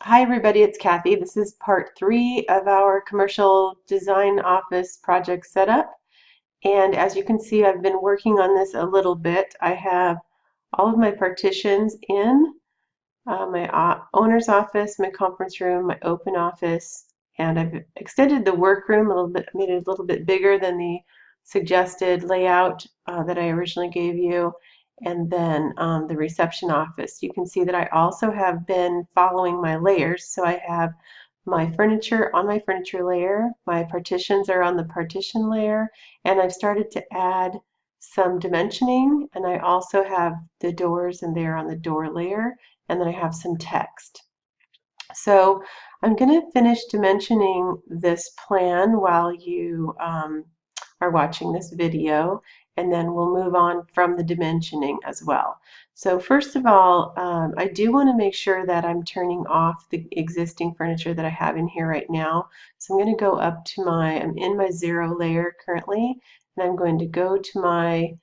Hi everybody, it's Kathy. This is part 3 of our commercial design office project setup. And as you can see, I've been working on this a little bit. I have all of my partitions in my owner's office, my conference room, my open office, and I've extended the workroom a little bit, made it a little bit bigger than the suggested layout that I originally gave you. And then the reception office. You can see that I also have been following my layers. So I have my furniture on my furniture layer, my partitions are on the partition layer, and I've started to add some dimensioning, and I also have the doors and they're on the door layer, and then I have some text. So I'm going to finish dimensioning this plan while you are watching this video, and then we'll move on from the dimensioning as well. So first of all, I do want to make sure that I'm turning off the existing furniture that I have in here right now. So I'm going to go up to I'm in my 0 layer currently, and I'm going to go to my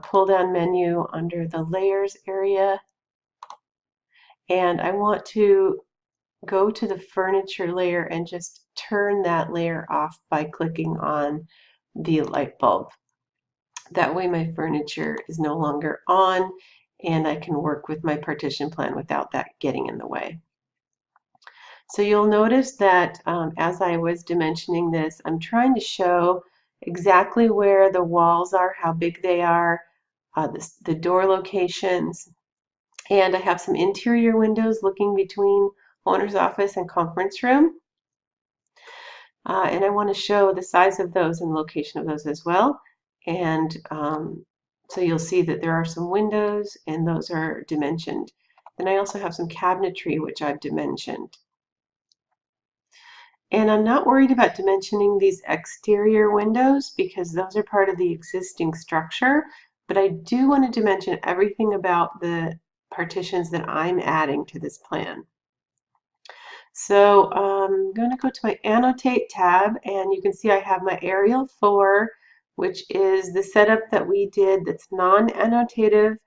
pull down menu under the layers area, and I want to go to the furniture layer and just turn that layer off by clicking on the light bulb. That way my furniture is no longer on and I can work with my partition plan without that getting in the way. So you'll notice that as I was dimensioning this, I'm trying to show exactly where the walls are, how big they are, the door locations, and I have some interior windows looking between owner's office and conference room. And I want to show the size of those and the location of those as well. And so you'll see that there are some windows and those are dimensioned. And I also have some cabinetry which I've dimensioned. And I'm not worried about dimensioning these exterior windows because those are part of the existing structure, but I do want to dimension everything about the partitions that I'm adding to this plan. So I'm going to go to my Annotate tab, and you can see I have my Aerial 4, which is the setup that we did that's non-annotative,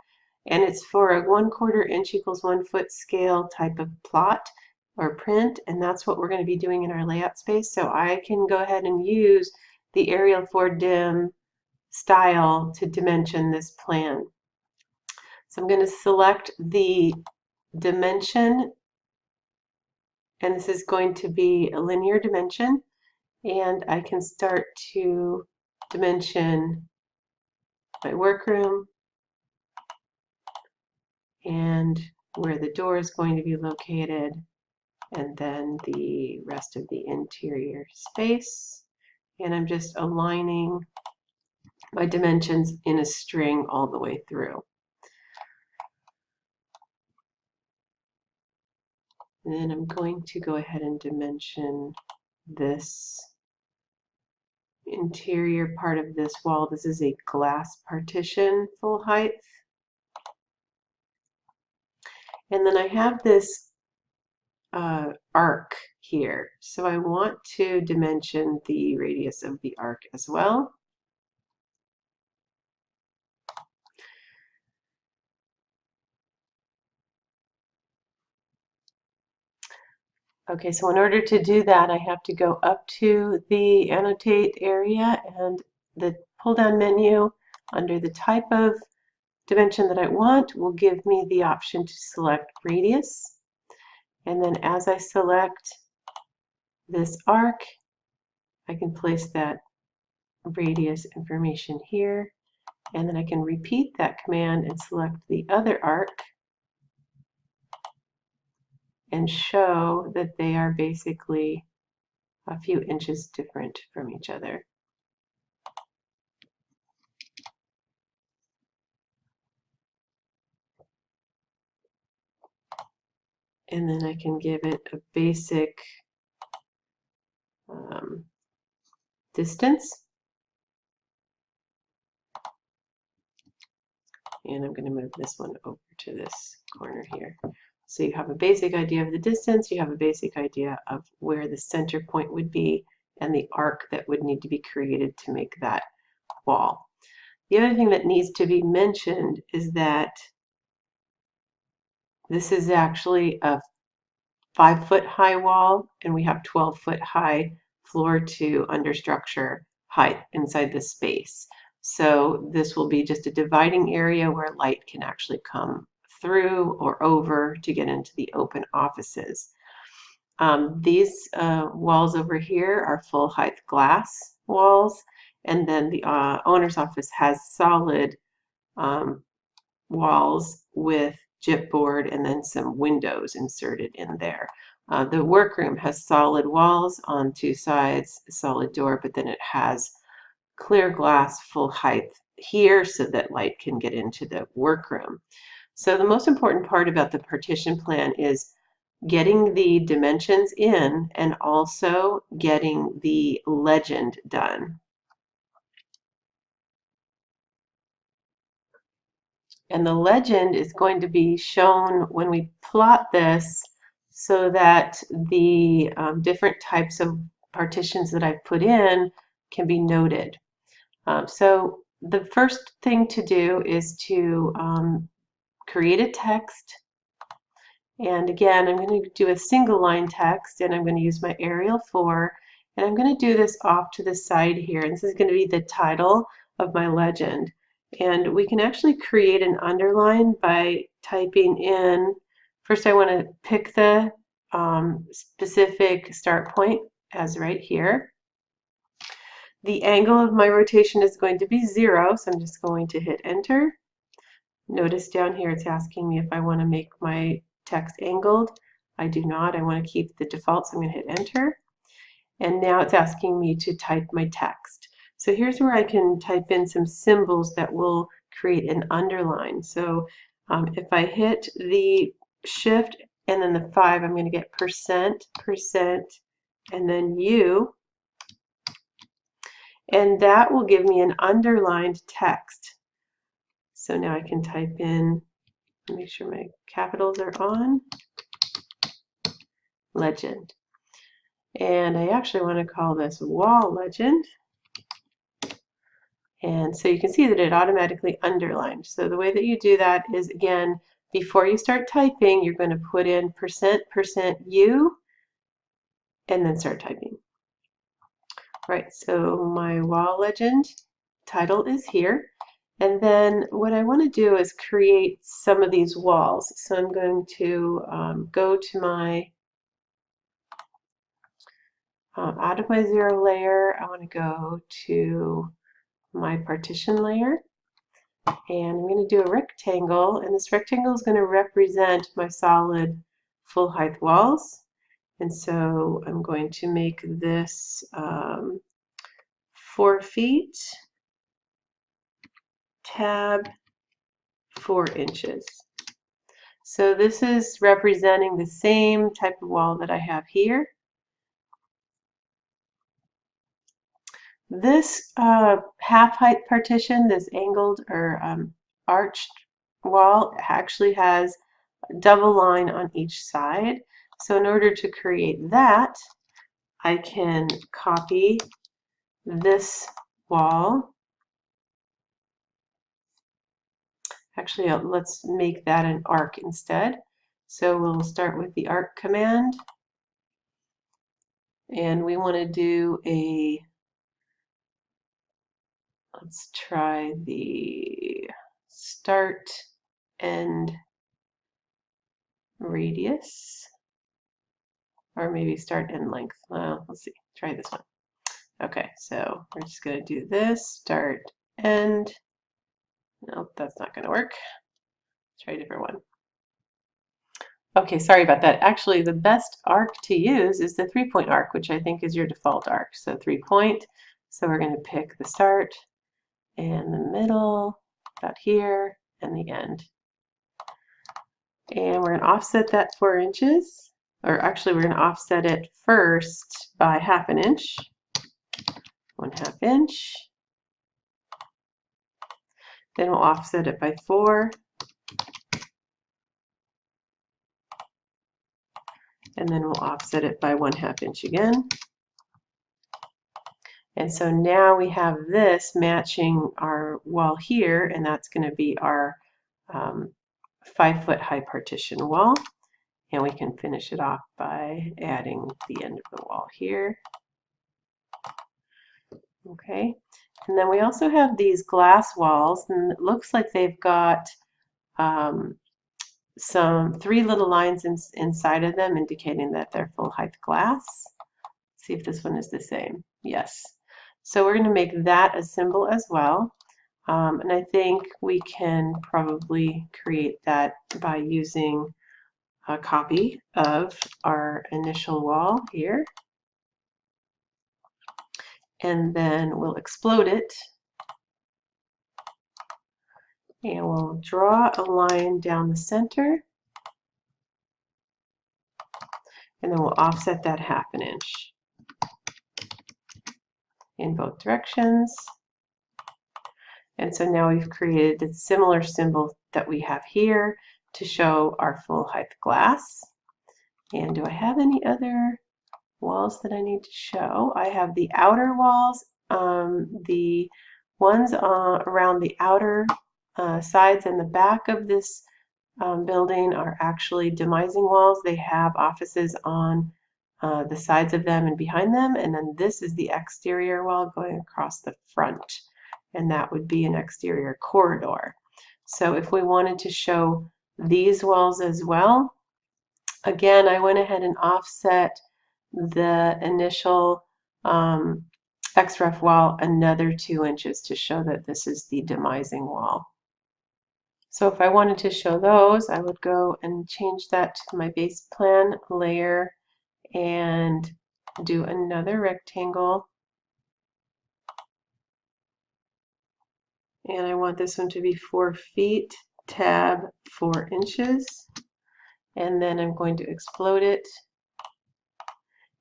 and it's for a 1/4 inch equals 1 foot scale type of plot or print, and that's what we're going to be doing in our layout space. So I can go ahead and use the Aerial 4 dim style to dimension this plan. So I'm going to select the dimension, and this is going to be a linear dimension, and I can start to dimension my workroom and where the door is going to be located, and then the rest of the interior space. And I'm just aligning my dimensions in a string all the way through. And then I'm going to go ahead and dimension this interior part of this wall. This is a glass partition, full height. And then I have this arc here. So I want to dimension the radius of the arc as well. Okay, so in order to do that, I have to go up to the Annotate area, and the pull-down menu under the type of dimension that I want will give me the option to select radius. And then as I select this arc, I can place that radius information here, and then I can repeat that command and select the other arc and show that they are basically a few inches different from each other. And then I can give it a basic distance. And I'm going to move this one over to this corner here. So you have a basic idea of the distance, you have a basic idea of where the center point would be and the arc that would need to be created to make that wall. The other thing that needs to be mentioned is that this is actually a 5-foot high wall, and we have 12-foot high floor to understructure height inside the space. So this will be just a dividing area where light can actually come through or over to get into the open offices. These walls over here are full height glass walls, and then the owner's office has solid walls with gypboard and then some windows inserted in there. The workroom has solid walls on 2 sides, a solid door, but then it has clear glass full height here so that light can get into the workroom. So the most important part about the partition plan is getting the dimensions in and also getting the legend done. And the legend is going to be shown when we plot this so that the different types of partitions that I've put in can be noted. So the first thing to do is to create a text. And again, I'm going to do a single line text, and I'm going to use my Arial 4, and I'm going to do this off to the side here. And this is going to be the title of my legend. And we can actually create an underline by typing in, first I want to pick the specific start point as right here. The angle of my rotation is going to be 0, so I'm just going to hit enter. Notice down here it's asking me if I want to make my text angled. I do not. I want to keep the default, so I'm going to hit enter. And now it's asking me to type my text. So here's where I can type in some symbols that will create an underline. So if I hit the shift and then the 5, I'm going to get percent, and then U. And that will give me an underlined text. So now I can type in, make sure my capitals are on, legend. And I actually want to call this wall legend. And so you can see that it automatically underlined. So the way that you do that is, again, before you start typing, you're going to put in percent %U and then start typing. Right, so my wall legend title is here. And then what I want to do is create some of these walls. So I'm going to go to my, out of my 0 layer, I want to go to my partition layer, and I'm going to do a rectangle, and this rectangle is going to represent my solid full height walls. And so I'm going to make this 4 feet, tab 4 inches. So this is representing the same type of wall that I have here. This half height partition, this angled or arched wall, actually has a double line on each side. So in order to create that, I can copy this wall. Actually, let's make that an arc instead. So we'll start with the arc command. And we want to do a, let's try the start end radius, or maybe start end length. Let's see, try this one. Okay, so we're just going to do this, start end. Nope, that's not going to work. Let's try a different one. Okay, sorry about that. Actually, the best arc to use is the 3-point arc, which I think is your default arc. So 3-point. So we're going to pick the start and the middle, about here, and the end. And we're going to offset that 4 inches. Or actually, we're going to offset it first by 1/2 inch. 1/2 inch. Then we'll offset it by 4. And then we'll offset it by 1/2 inch again. And so now we have this matching our wall here, and that's going to be our 5-foot high partition wall. And we can finish it off by adding the end of the wall here. Okay, and then we also have these glass walls, and it looks like they've got some 3 little lines inside of them indicating that they're full height glass. See if this one is the same. Yes. So we're going to make that a symbol as well. And I think we can probably create that by using a copy of our initial wall here. And then we'll explode it. And we'll draw a line down the center. And then we'll offset that 1/2 inch in both directions. And so now we've created a similar symbol that we have here to show our full height glass. And do I have any other walls that I need to show? I have the outer walls. The ones around the outer sides and the back of this building are actually demising walls. They have offices on the sides of them and behind them, and then this is the exterior wall going across the front, and that would be an exterior corridor. So if we wanted to show these walls as well, again, I went ahead and offset the initial XREF wall another 2 inches to show that this is the demising wall. So if I wanted to show those, I would go and change that to my base plan layer and do another rectangle. And I want this one to be 4 feet, tab 4 inches. And then I'm going to explode it.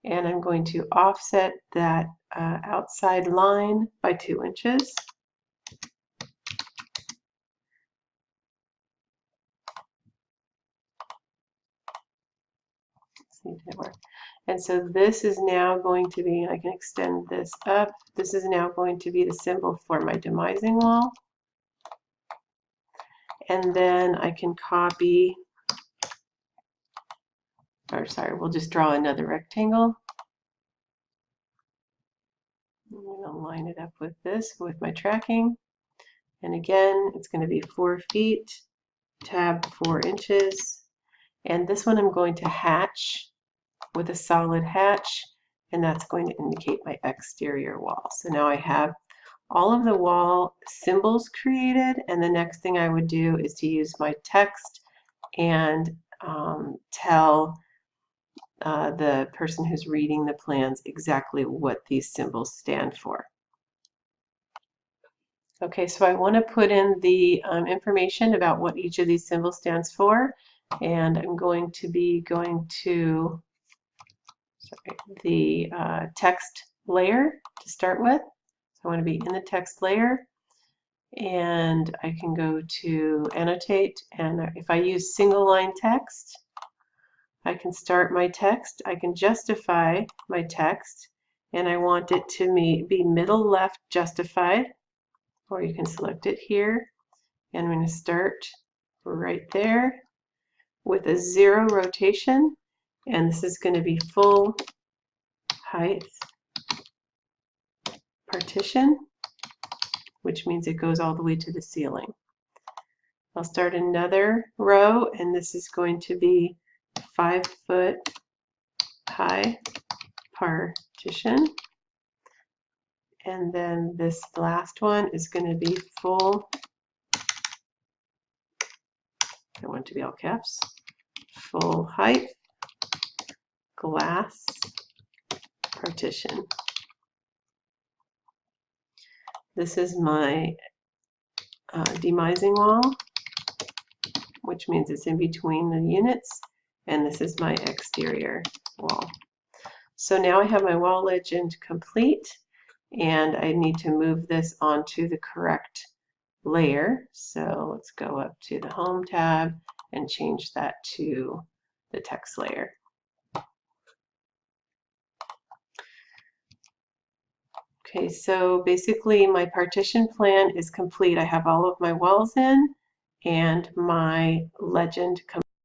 And I'm going to offset that outside line by 2 inches. See if it works. And so this is now going to be, I can extend this up, this is now going to be the symbol for my demising wall. And then I can copy, or sorry, we'll just draw another rectangle. I'm going to line it up with this, with my tracking. And again, it's going to be 4 feet, tab 4 inches. And this one I'm going to hatch with a solid hatch, and that's going to indicate my exterior wall. So now I have all of the wall symbols created, and the next thing I would do is to use my text and tell the person who's reading the plans exactly what these symbols stand for. Okay, so I want to put in the information about what each of these symbols stands for, and I'm going to be going to the text layer to start with. So I want to be in the text layer, and I can go to annotate, and if I use single line text, I can start my text, I can justify my text, and I want it to be middle left justified, or you can select it here, and I'm going to start right there with a 0 rotation, and this is going to be full height partition, which means it goes all the way to the ceiling. I'll start another row, and this is going to be 5 foot high partition. And then this last one is going to be full, I want it to be all caps, full height glass partition. This is my demising wall, which means it's in between the units, and this is my exterior wall. So now I have my wall legend complete, and I need to move this onto the correct layer. So let's go up to the Home tab and change that to the text layer. Okay, so basically my partition plan is complete. I have all of my walls in and my legend complete.